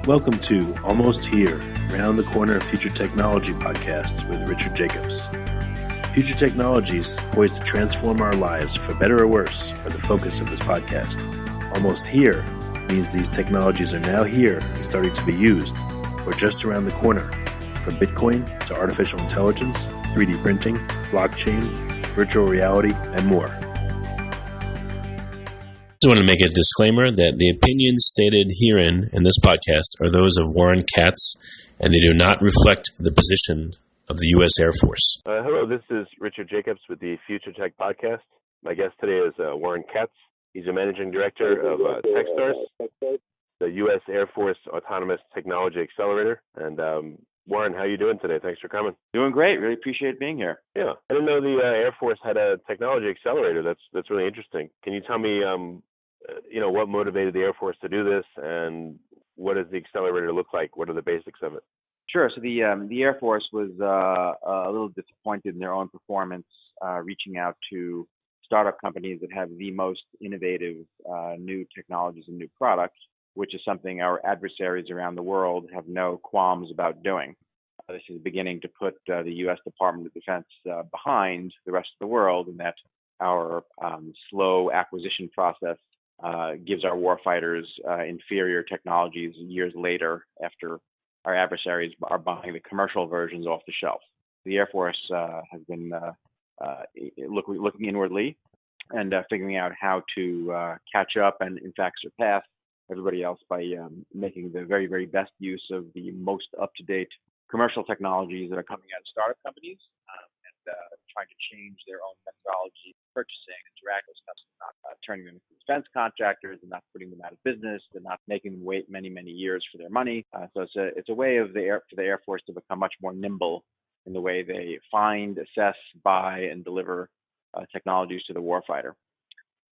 Welcome to Almost Here, Round the Corner Future Technology podcast with Richard Jacobs. Future technologies poised to transform our lives for better or worse are the focus of this podcast. Almost here means these technologies are now here and starting to be used, or just around the corner, from Bitcoin to artificial intelligence, 3D printing, blockchain, virtual reality, and more. I just want to make a disclaimer that the opinions stated herein in this podcast are those of Warren Katz, and they do not reflect the position of the U.S. Air Force. Hello, this is Richard Jacobs with the Future Tech Podcast. My guest today is Warren Katz. He's a managing director of Techstars, the U.S. Air Force Autonomous Technology Accelerator. And Warren, how are you doing today? Thanks for coming. Doing great. Really appreciate being here. Yeah, I didn't know the Air Force had a technology accelerator. That's really interesting. Can you tell me, what motivated the Air Force to do this, and what does the accelerator look like? What are the basics of it? Sure. So the Air Force was a little disappointed in their own performance, reaching out to startup companies that have the most innovative new technologies and new products, which is something our adversaries around the world have no qualms about doing. This is beginning to put the U.S. Department of Defense behind the rest of the world, in that our slow acquisition process gives our warfighters inferior technologies years later, after our adversaries are buying the commercial versions off the shelf. The Air Force has been looking inwardly and figuring out how to catch up and, in fact, surpass everybody else by making the very, very best use of the most up-to-date commercial technologies that are coming out of startup companies, and trying to change their own methodology, purchasing, interact with customers, not turning them into defense contractors, and not putting them out of business, and not making them wait many, many years for their money. So it's a way for the Air Force to become much more nimble in the way they find, assess, buy, and deliver technologies to the warfighter.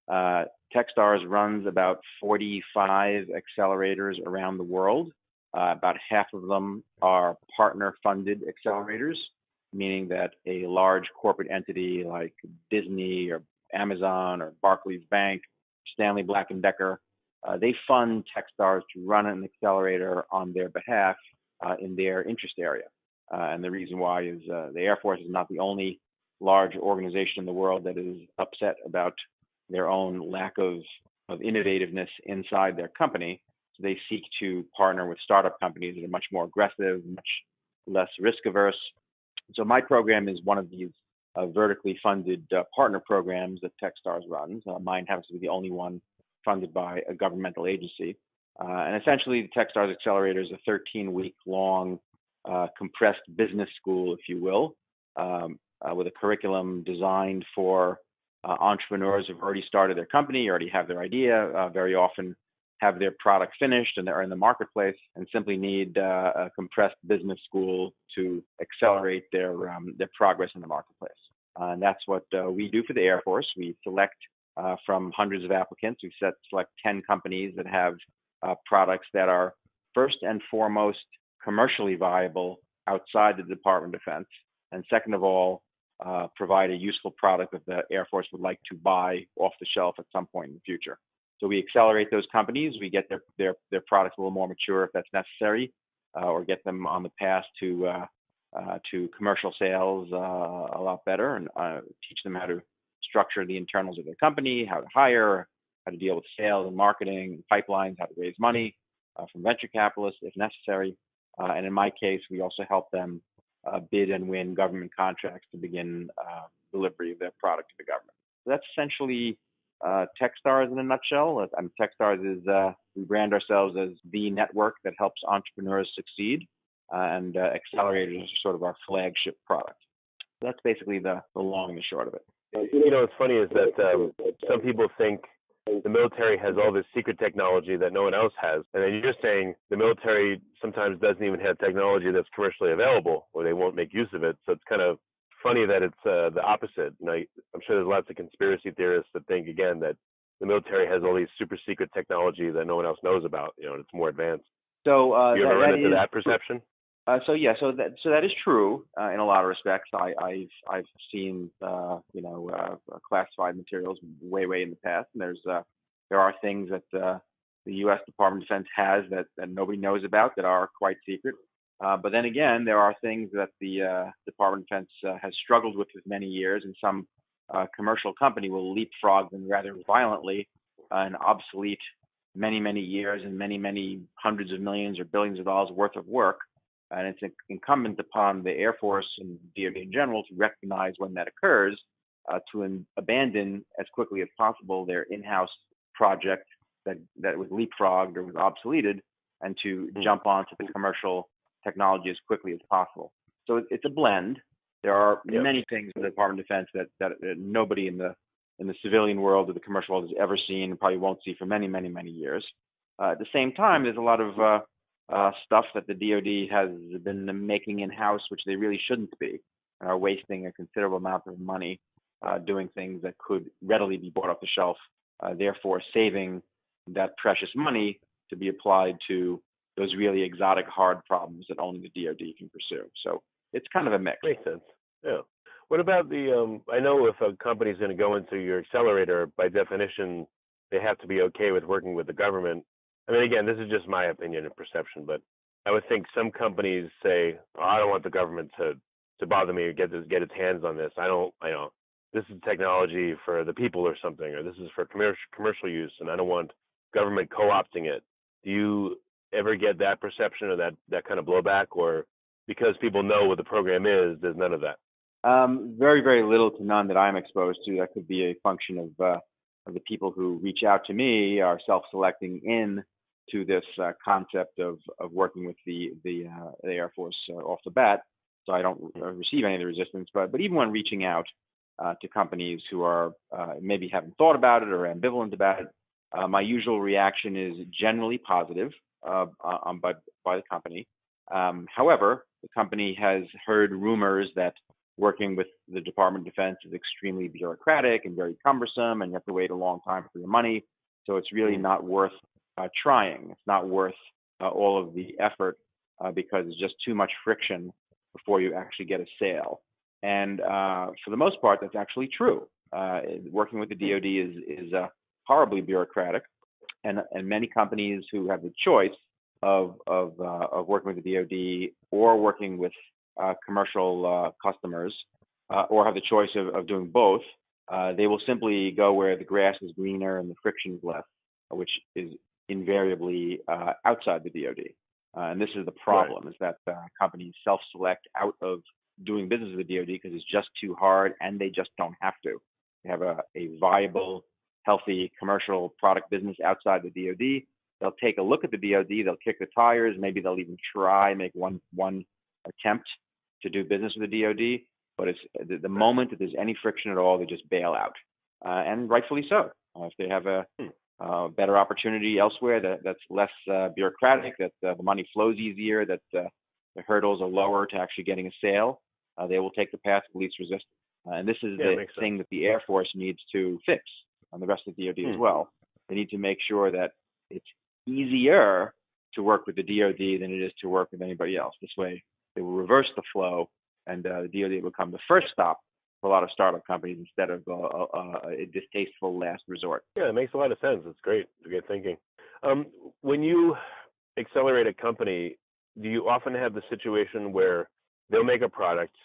Techstars runs about 45 accelerators around the world. About half of them are partner-funded accelerators, meaning that a large corporate entity like Disney or Amazon or Barclays Bank, Stanley Black & Decker, they fund Techstars to run an accelerator on their behalf in their interest area. And the reason why is the Air Force is not the only large organization in the world that is upset about their own lack of innovativeness inside their company. So they seek to partner with startup companies that are much more aggressive, much less risk-averse. So my program is one of these vertically funded partner programs that Techstars runs. Mine happens to be the only one funded by a governmental agency. And essentially, the Techstars Accelerator is a 13-week-long compressed business school, if you will, with a curriculum designed for entrepreneurs who've already started their company, already have their idea, very often have their product finished and they're in the marketplace, and simply need a compressed business school to accelerate their progress in the marketplace. And that's what we do for the Air Force. We select from hundreds of applicants. We select 10 companies that have products that are first and foremost commercially viable outside the Department of Defense, and second of all, provide a useful product that the Air Force would like to buy off the shelf at some point in the future. So we accelerate those companies. We get their products a little more mature if that's necessary, or get them on the path to commercial sales a lot better, and teach them how to structure the internals of their company, how to hire, how to deal with sales and marketing, pipelines, how to raise money from venture capitalists if necessary. And in my case, we also help them bid and win government contracts to begin delivery of their product to the government. So that's essentially Techstars in a nutshell. Techstars is, we brand ourselves as the network that helps entrepreneurs succeed, and accelerators are sort of our flagship product. So that's basically the long and the short of it. What's funny is that some people think the military has all this secret technology that no one else has, and then you're saying the military sometimes doesn't even have technology that's commercially available, or they won't make use of it. So it's kind of funny that it's the opposite. I'm sure there's lots of conspiracy theorists that think, again, that the military has all these super secret technology that no one else knows about, and it's more advanced. So you ever run into that perception? So that is true in a lot of respects. I've seen classified materials way in the past, and there are things that the U.S. Department of Defense has that nobody knows about, that are quite secret. But then again, there are things that the Department of Defense has struggled with for many years, and some commercial company will leapfrog them rather violently and obsolete many years and many hundreds of millions or billions of dollars worth of work. And it's incumbent upon the Air Force and DoD in general to recognize when that occurs, to abandon as quickly as possible their in-house project that was leapfrogged or was obsoleted, and to jump onto the commercial technology as quickly as possible. So it's a blend. There are many things in the Department of Defense that nobody in the civilian world or the commercial world has ever seen, and probably won't see for many years. At the same time, there's a lot of stuff that the DoD has been making in-house, which they really shouldn't be, and are wasting a considerable amount of money doing things that could readily be bought off the shelf, therefore saving that precious money to be applied to those really exotic, hard problems that only the DoD can pursue. So it's kind of a mix. Makes sense. Yeah. What about the, I know if a company is going to go into your accelerator, by definition, they have to be okay with working with the government. I mean, again, this is just my opinion and perception, but I would think some companies say, oh, I don't want the government to bother me or get its hands on this. I don't, this is technology for the people or something, or this is for commercial use, and I don't want government co-opting it. Do you ever get that perception or that kind of blowback, or because people know what the program is, there's none of that? Very little to none that I'm exposed to. That could be a function of the people who reach out to me are self-selecting in to this concept of working with the Air Force off the bat. So I don't receive any of the resistance. But even when reaching out to companies who are maybe haven't thought about it or ambivalent about it, my usual reaction is generally positive by the company. However, the company has heard rumors that working with the Department of Defense is extremely bureaucratic and very cumbersome, and you have to wait a long time for your money. So it's really not worth trying. It's not worth all of the effort because it's just too much friction before you actually get a sale. And for the most part, that's actually true. Working with the DoD is horribly bureaucratic, and many companies who have the choice of working with the DoD or working with commercial customers, or have the choice of doing both, they will simply go where the grass is greener and the friction is less, which is invariably outside the DoD. And this is the problem: is that companies self-select out of doing business with the DoD because it's just too hard, and they just don't have to. They have a viable, healthy commercial product business outside the DoD. They'll take a look at the DoD, they'll kick the tires, maybe they'll even make one attempt to do business with the DoD, but it's the moment that there's any friction at all, they just bail out, and rightfully so. If they have a better opportunity elsewhere that's less bureaucratic, that the money flows easier, that the hurdles are lower to actually getting a sale, they will take the path of least resistance. And this is the thing that the Air Force needs to fix, and the rest of the DoD as well. They need to make sure that it's easier to work with the DoD than it is to work with anybody else. This way, they will reverse the flow, and the DoD will become the first stop for a lot of startup companies instead of a distasteful last resort. Yeah, it makes a lot of sense. It's great. It's good thinking. When you accelerate a company, do you often have the situation where they'll make a product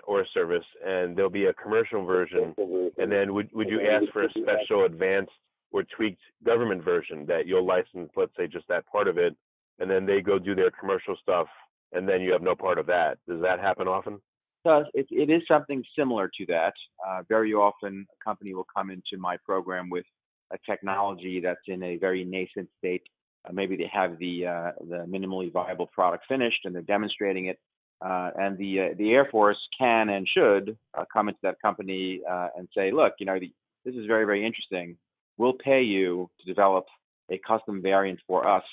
or a service and there'll be a commercial version, and then would you ask for a special advanced or tweaked government version that you'll license, let's say, just that part of it, and then they go do their commercial stuff, and then you have no part of that? Does that happen often? It is something similar to that. Very often, a company will come into my program with a technology that's in a very nascent state. Maybe they have the minimally viable product finished, and they're demonstrating it. And the Air Force can and should come into that company and say, look, this is very interesting. We'll pay you to develop a custom variant for us.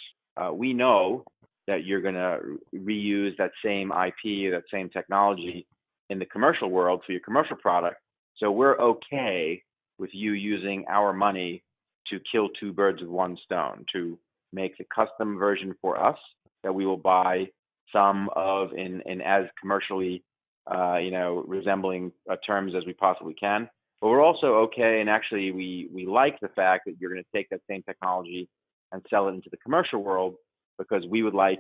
We know that you're going to reuse that same IP or that same technology in the commercial world for your commercial product. So we're okay with you using our money to kill two birds with one stone, to make the custom version for us that we will buy some of in as commercially resembling terms as we possibly can. But we're also okay, and actually we like the fact that you're going to take that same technology and sell it into the commercial world because we would like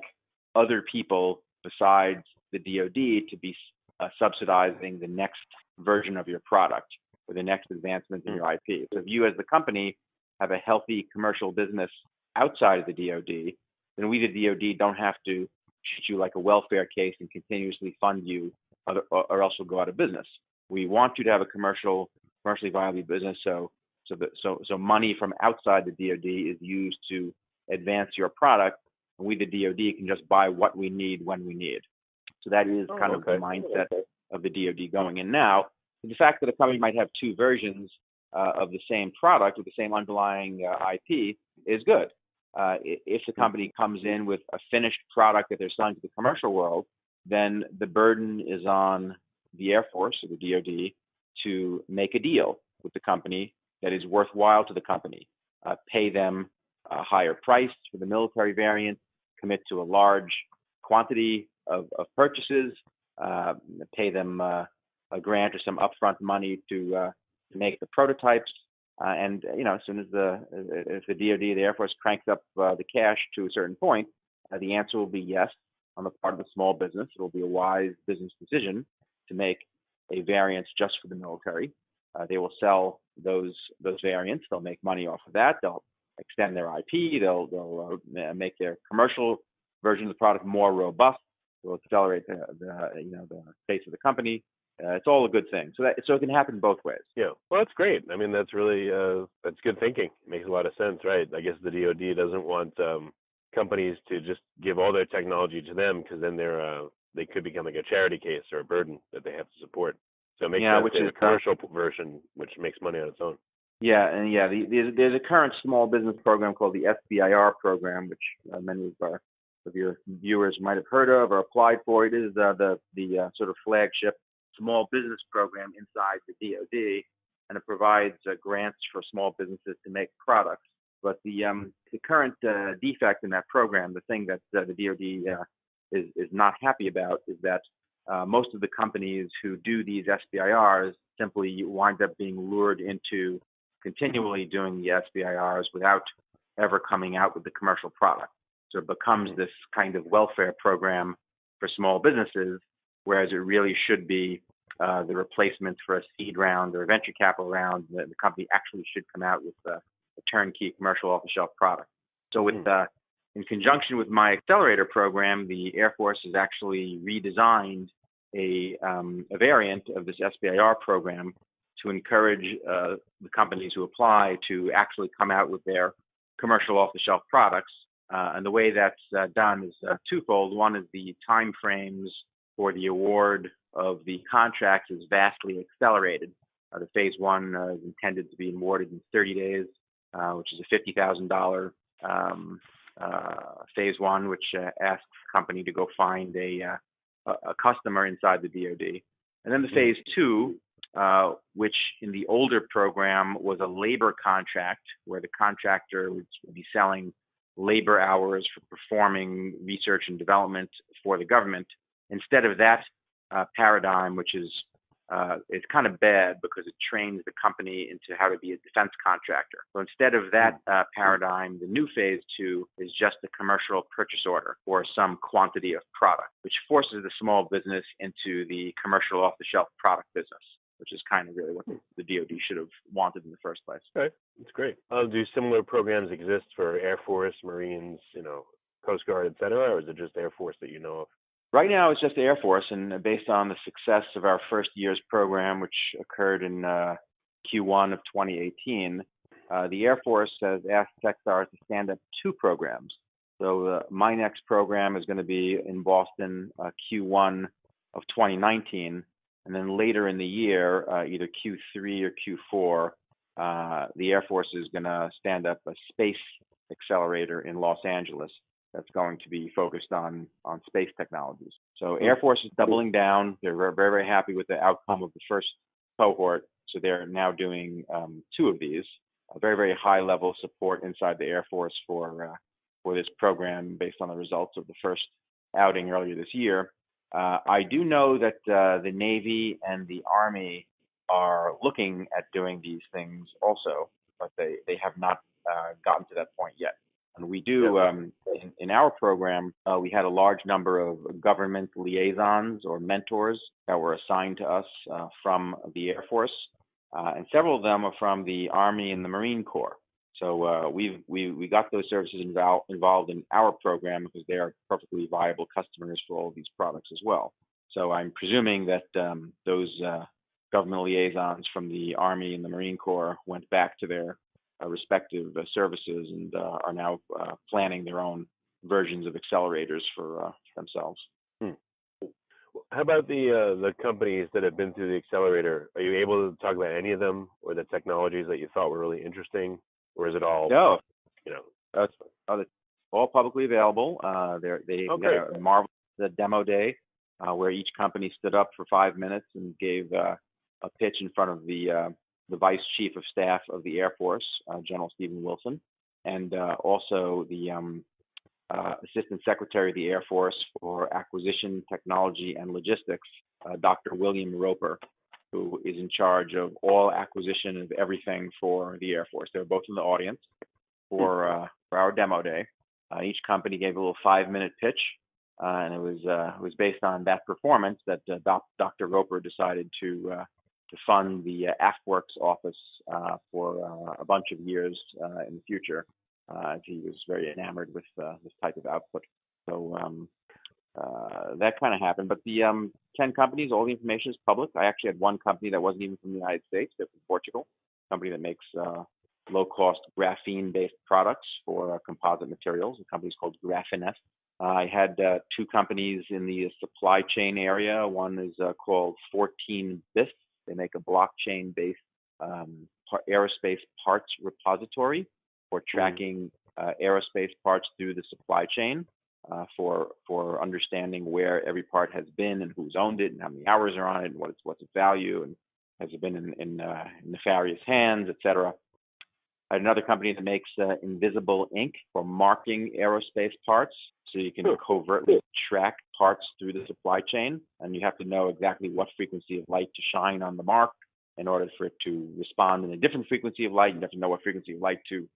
other people besides the DoD to be subsidizing the next version of your product or the next advancement in your IP. So if you as the company have a healthy commercial business outside of the DoD, then we, the DoD, don't have to treat you like a welfare case and continuously fund you, or else we'll go out of business. We want you to have a commercially viable business, so money from outside the DoD is used to advance your product, and we, the DoD, can just buy what we need when we need. So that is kind of the mindset of the DoD going in now. The fact that a company might have two versions of the same product with the same underlying IP is good. If the company comes in with a finished product that they're selling to the commercial world, then the burden is on the Air Force or the DoD to make a deal with the company that is worthwhile to the company. Pay them a higher price for the military variant, commit to a large quantity of purchases, pay them a grant or some upfront money to make the prototypes. And as soon as if the DoD, the Air Force, cranks up the cash to a certain point, the answer will be yes on the part of the small business. It will be a wise business decision to make a variant just for the military. They will sell those variants. They'll make money off of that. They'll extend their IP. They'll make their commercial version of the product more robust. They'll accelerate the pace of the company. It's all a good thing. So it can happen both ways. Yeah. Well, that's great. I mean, that's really that's good thinking. It makes a lot of sense, right? I guess the DoD doesn't want companies to just give all their technology to them, because then they could become like a charity case or a burden that they have to support. So it makes sense to have a commercial version which makes money on its own. Yeah, and there's a current small business program called the SBIR program, which many of your viewers might have heard of or applied for. It is the sort of flagship small business program inside the DoD, and it provides grants for small businesses to make products. But the current defect in that program, the thing that the DoD is not happy about, is that most of the companies who do these SBIRs simply wind up being lured into continually doing the SBIRs without ever coming out with the commercial product. So it becomes this kind of welfare program for small businesses, whereas it really should be the replacement for a seed round or a venture capital round. The company actually should come out with a turnkey commercial off-the-shelf product. So in conjunction with my accelerator program, the Air Force has actually redesigned a variant of this SBIR program to encourage the companies who apply to actually come out with their commercial off-the-shelf products. And the way that's done is twofold. One is the time frames for the award of the contracts is vastly accelerated. The phase one is intended to be awarded in 30 days, which is a $50,000 phase one, which asks the company to go find a customer inside the DoD. And then the phase two, which in the older program was a labor contract, where the contractor would be selling labor hours for performing research and development for the government. Instead of that paradigm, which is kind of bad because it trains the company into how to be a defense contractor. So instead of that paradigm, the new phase two is just a commercial purchase order for some quantity of product, which forces the small business into the commercial off-the-shelf product business, which is kind of really what the DoD should have wanted in the first place. Okay, that's great. Do similar programs exist for Air Force, Marines, Coast Guard, et cetera, or is it just Air Force that you know of? Right now, it's just the Air Force, and based on the success of our first year's program, which occurred in Q1 of 2018, the Air Force has asked Techstars to stand up two programs. So my next program is going to be in Boston, Q1 of 2019, and then later in the year, either Q3 or Q4, the Air Force is going to stand up a space accelerator in Los Angeles that's going to be focused on space technologies. So Air Force is doubling down. They're very, very happy with the outcome of the first cohort. So they're now doing two of these. A very, very high level support inside the Air Force for this program based on the results of the first outing earlier this year. I do know that the Navy and the Army are looking at doing these things also, but they have not gotten to that point yet. And we do, in our program, we had a large number of government liaisons or mentors that were assigned to us from the Air Force. And several of them are from the Army and the Marine Corps. So we got those services involved in our program because they are perfectly viable customers for all of these products as well. So I'm presuming that those government liaisons from the Army and the Marine Corps went back to their respective services and are now planning their own versions of accelerators for themselves. How about the companies that have been through the accelerator? Are you able to talk about any of them or the technologies that you thought were really interesting, or is it all? No, That's all publicly available. They had a marvelous demo day where each company stood up for 5 minutes and gave a pitch in front of the Vice Chief of Staff of the Air Force, General Stephen Wilson, and also the Assistant Secretary of the Air Force for Acquisition, Technology, and Logistics, Dr. William Roper, who is in charge of all acquisition of everything for the Air Force. They were both in the audience for our demo day. Each company gave a little 5-minute pitch, and it was based on that performance that Dr. Roper decided to fund the AFWorks office for a bunch of years in the future, as he was very enamored with this type of output. So that kind of happened. But the 10 companies, all the information is public. I actually had one company that wasn't even from the United States, they're from Portugal, a company that makes low-cost graphene-based products for composite materials. The company's called Graphinest. I had 2 companies in the supply chain area. One is called 14BIS. They make a blockchain-based aerospace parts repository for tracking aerospace parts through the supply chain for understanding where every part has been and who's owned it and how many hours are on it and what's its value and has it been in nefarious hands, etc. I had another company that makes invisible ink for marking aerospace parts, so you can covertly track parts through the supply chain, and you have to know exactly what frequency of light to shine on the mark in order for it to respond in a different frequency of light. You have to know what frequency of light to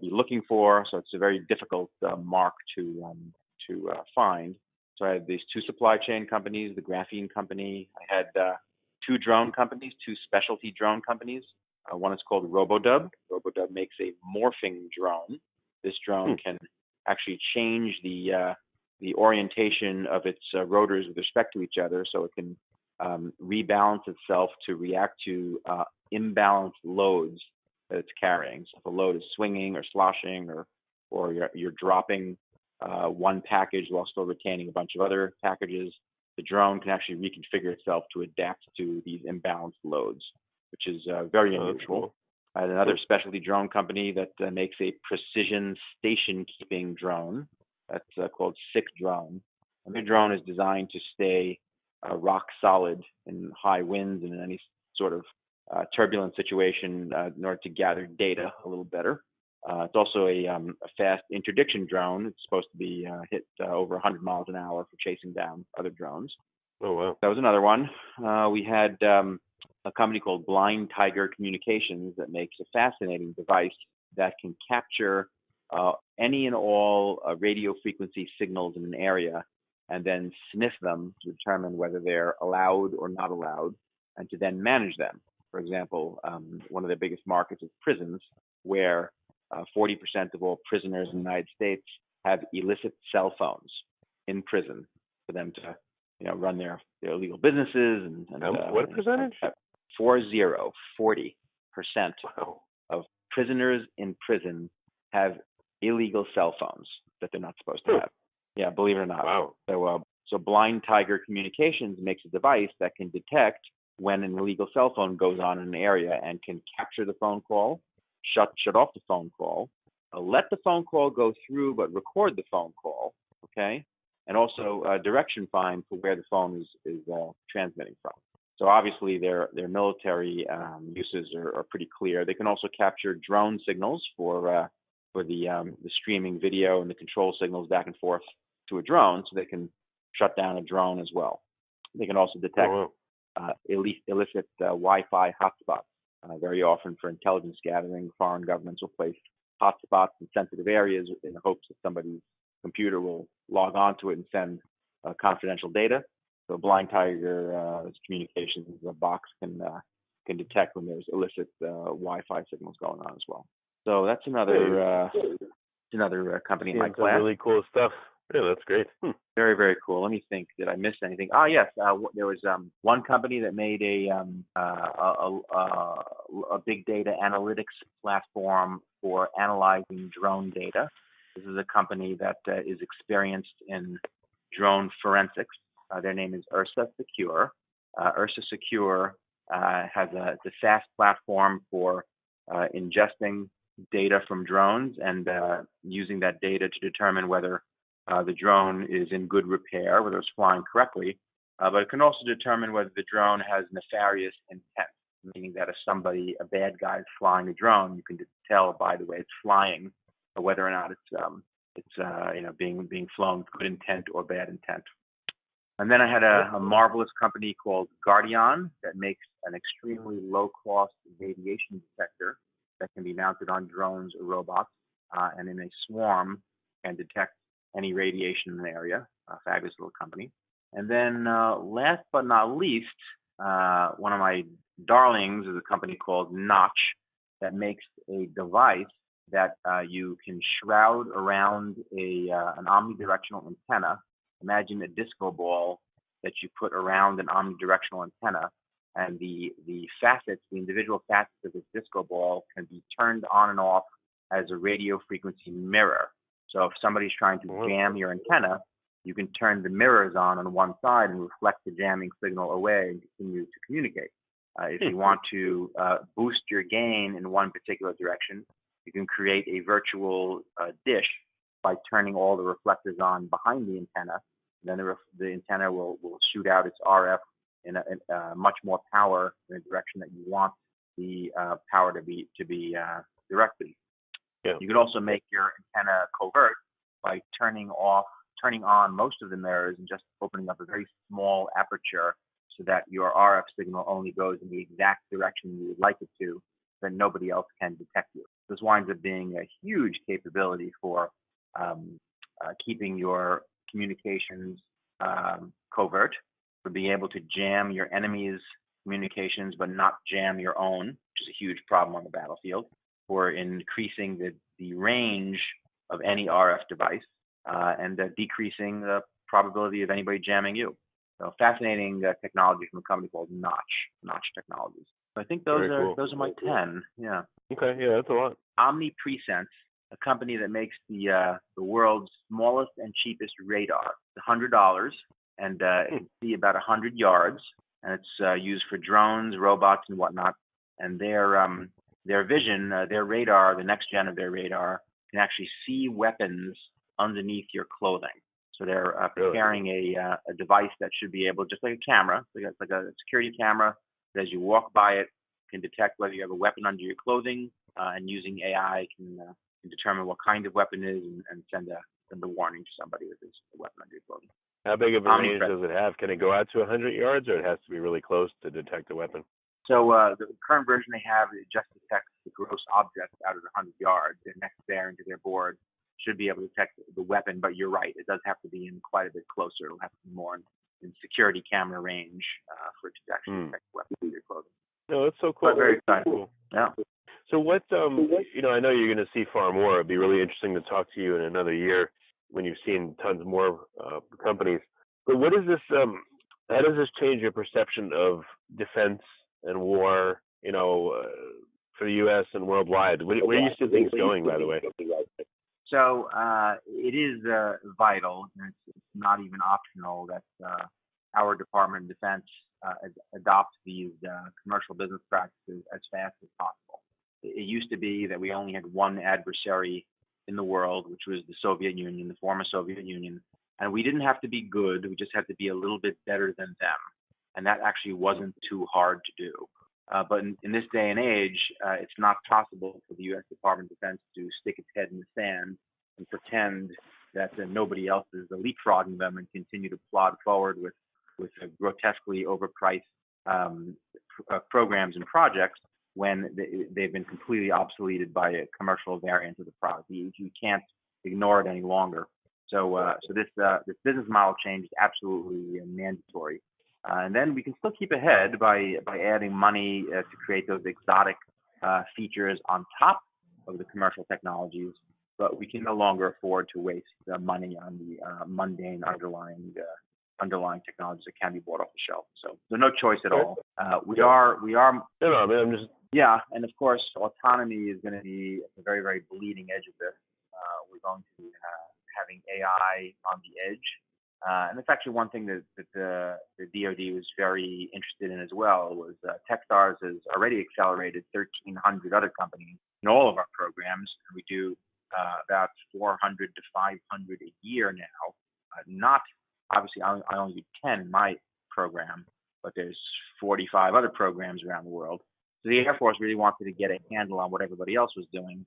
be looking for, so it's a very difficult mark to find. So I had these 2 supply chain companies, the graphene company. I had 2 drone companies, 2 specialty drone companies. One is called RoboDub. RoboDub makes a morphing drone. This drone can actually change the orientation of its rotors with respect to each other, so it can rebalance itself to react to imbalanced loads that it's carrying. So if a load is swinging or sloshing, or you're dropping one package while still retaining a bunch of other packages, the drone can actually reconfigure itself to adapt to these imbalanced loads, which is very unusual. I had another specialty drone company that makes a precision station keeping drone. That's called Sick Drone. And the drone is designed to stay rock solid in high winds and in any sort of turbulent situation in order to gather data a little better. It's also a fast interdiction drone. It's supposed to be hit over 100 miles an hour for chasing down other drones. Oh, wow. That was another one. We had a company called Blind Tiger Communications that makes a fascinating device that can capture any and all radio frequency signals in an area and then sniff them to determine whether they're allowed or not allowed, and to then manage them. For example, one of the biggest markets is prisons, where 40% of all prisoners in the United States have illicit cell phones in prison for them to, run their illegal businesses. And what percentage? 40% Wow. of prisoners in prison have illegal cell phones that they're not supposed to have. Yeah, believe it or not. Wow. So Blind Tiger Communications makes a device that can detect when an illegal cell phone goes on in an area and can capture the phone call, shut off the phone call, let the phone call go through but record the phone call, okay, and also direction find for where the phone is transmitting from. So obviously their military uses are pretty clear. They can also capture drone signals for the streaming video and the control signals back and forth to a drone, so they can shut down a drone as well. They can also detect illicit Wi-Fi hotspots. Very often for intelligence gathering, foreign governments will place hotspots and sensitive areas in the hopes that somebody's computer will log onto it and send confidential data. So Blind Tiger communications box can detect when there's illicit Wi-Fi signals going on as well. So that's another company in my class. Really cool stuff. Yeah, that's great. Very, very cool. Let me think. Did I miss anything? Oh, yes. There was one company that made a big data analytics platform for analyzing drone data. This is a company that is experienced in drone forensics. Their name is Ursa Secure. Ursa Secure has a SaaS platform for ingesting data from drones and using that data to determine whether the drone is in good repair, whether it's flying correctly, but it can also determine whether the drone has nefarious intent, meaning that if a bad guy is flying the drone, you can tell by the way it's flying whether or not it's being flown with good intent or bad intent. And then I had a marvelous company called Guardian that makes an extremely low-cost radiation detector that can be mounted on drones or robots, and in a swarm can detect any radiation in the area. A fabulous little company. And then last but not least, one of my darlings is a company called Notch that makes a device that you can shroud around an omnidirectional antenna. Imagine a disco ball that you put around an omnidirectional antenna, and the individual facets of this disco ball can be turned on and off as a radio frequency mirror. So if somebody's trying to jam your antenna, you can turn the mirrors on one side and reflect the jamming signal away and continue to communicate. If you want to boost your gain in one particular direction, you can create a virtual dish by turning all the reflectors on behind the antenna. Then the antenna will shoot out its RF in much more power in the direction that you want the power to be directed. Yeah. You could also make your antenna covert by turning on most of the mirrors and just opening up a very small aperture so that your RF signal only goes in the exact direction you would like it to, then nobody else can detect you. This winds up being a huge capability for keeping your communications covert, for being able to jam your enemy's communications but not jam your own, which is a huge problem on the battlefield, for increasing the range of any RF device and decreasing the probability of anybody jamming you. So fascinating technology from a company called Notch Technologies. So I think those are my 10. Yeah. Okay. Yeah, that's a lot. Omniprecent, a company that makes the world's smallest and cheapest radar. It's $100 and it can see about 100 yards, and it's used for drones, robots, and whatnot. And their vision, their radar, the next gen of their radar, can actually see weapons underneath your clothing. So they're preparing a device that should be able, just like a camera, it's like a security camera, that as you walk by it, can detect whether you have a weapon under your clothing, and using AI can determine what kind of weapon it is and send a warning to somebody that there's a weapon under your clothing. How big of a range does it have? Can it go out to 100 yards, or it has to be really close to detect a weapon? So the current version they have, it just detects the gross object out of 100 yards. Their next bearing to their board should be able to detect the weapon, but you're right, it does have to be in quite a bit closer. It'll have to be more in security camera range for it to actually detect the weapon under your clothing. No, that's so cool. But very exciting. Cool. Yeah. So what, I know you're going to see far more. It'd be really interesting to talk to you in another year when you've seen tons more companies. But what is this, how does this change your perception of defense and war, for the U.S. and worldwide? Where do you see things going, by the way? So it is vital, and it's not even optional that our Department of Defense adopt these commercial business practices as fast as possible. It used to be that we only had one adversary in the world, which was the Soviet Union, the former Soviet Union, and we didn't have to be good. We just had to be a little bit better than them, and that actually wasn't too hard to do. But in this day and age, it's not possible for the U.S. Department of Defense to stick its head in the sand and pretend that nobody else is leapfrogging them and continue to plod forward with grotesquely overpriced programs and projects when they've been completely obsoleted by a commercial variant of the product. You can't ignore it any longer. So this business model change is absolutely mandatory. And then we can still keep ahead by adding money to create those exotic features on top of the commercial technologies, but we can no longer afford to waste money on the mundane underlying technologies that can be bought off the shelf. So there's no choice at all. We are. No, I mean, I'm just. Yeah, and of course, autonomy is going to be at the very, very bleeding edge of this. We're going to be having AI on the edge. And it's actually one thing that the DoD was very interested in as well. Was Techstars has already accelerated 1,300 other companies in all of our programs, and we do about 400 to 500 a year now. Not obviously, I only do 10 in my program, but there's 45 other programs around the world. So the Air Force really wanted to get a handle on what everybody else was doing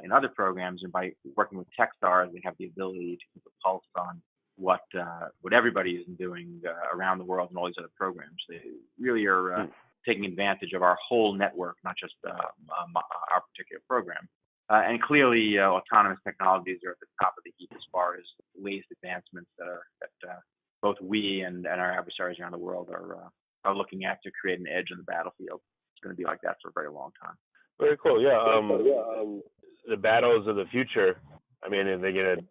in other programs, and by working with Techstars, they have the ability to keep a pulse on what everybody is doing around the world in all these other programs. They really are taking advantage of our whole network, not just our particular program. And clearly, autonomous technologies are at the top of the heap as far as latest advancements that both we and our adversaries around the world are looking at to create an edge on the battlefield. It's going to be like that for a very long time. Very cool. Yeah. The battles of the future. I mean, are they going to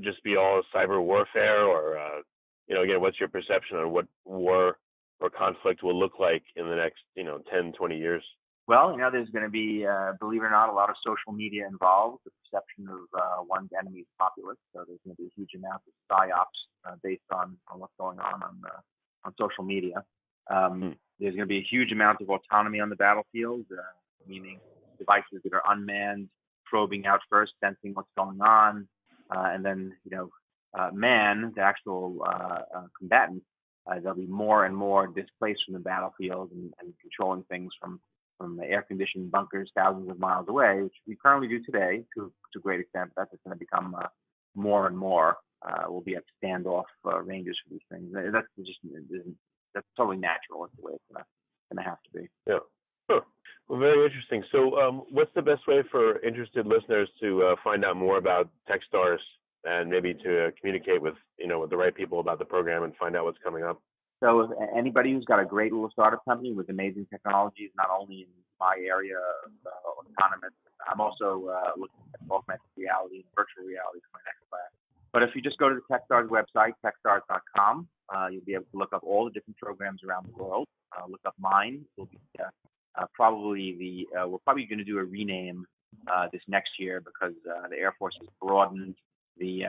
just be all cyber warfare, or again, what's your perception on what war or conflict will look like in the next 10, 20 years? Well, there's going to be, believe it or not, a lot of social media involved. The perception of one's enemy's populace. So there's going to be a huge amount of psyops based on what's going on social media. There's going to be a huge amount of autonomy on the battlefield, meaning devices that are unmanned, probing out first, sensing what's going on, and then man, the actual combatant, there'll be more and more displaced from the battlefield and controlling things from the air-conditioned bunkers thousands of miles away, which we currently do today to a great extent. That's going to become more and more. We'll be at standoff ranges for these things. That's totally natural. That's the way it's going to have to be. Yeah. Huh. Well, very interesting. So what's the best way for interested listeners to find out more about Techstars and maybe to communicate with the right people about the program and find out what's coming up? So if anybody who's got a great little startup company with amazing technologies, not only in my area of autonomous, I'm also looking at augmented reality and virtual reality for my next class. But if you just go to the Techstars website, techstars.com, you'll be able to look up all the different programs around the world. Look up mine. We'll be we're probably going to do a rename this next year because the Air Force has broadened the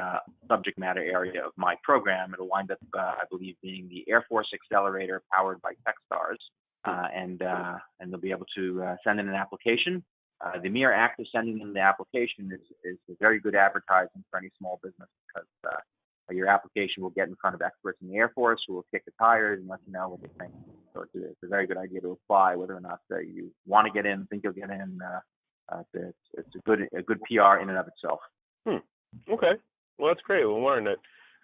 subject matter area of my program. It'll wind up, I believe, being the Air Force Accelerator powered by Techstars, and they'll be able to send in an application. The mere act of sending in the application is a very good advertising for any small business because your application will get in front of experts in the Air Force who will kick the tires and let you know what they think. So it's a very good idea to apply, whether or not you want to get in, think you'll get in. It's a good PR in and of itself. Okay. Well, that's great. Well, Warren,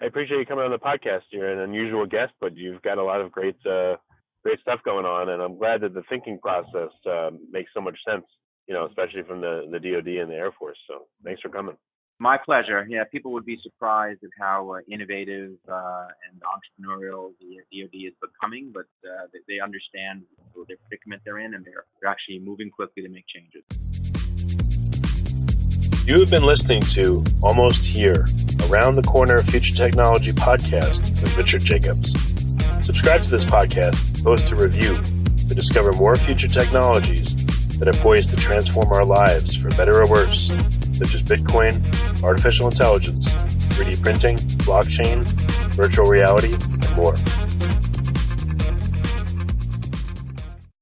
I appreciate you coming on the podcast. You're an unusual guest, but you've got a lot of great stuff going on, and I'm glad that the thinking process makes so much sense, especially from the DoD and the Air Force. So thanks for coming. My pleasure. Yeah, people would be surprised at how innovative and entrepreneurial the DoD is becoming, but they understand the predicament they're in, and they're actually moving quickly to make changes. You have been listening to Almost Here, Around the Corner Future Technology podcast with Richard Jacobs. Subscribe to this podcast, post a review to discover more future technologies that are poised to transform our lives for better or worse, such as Bitcoin, artificial intelligence, 3D printing, blockchain, virtual reality, and more.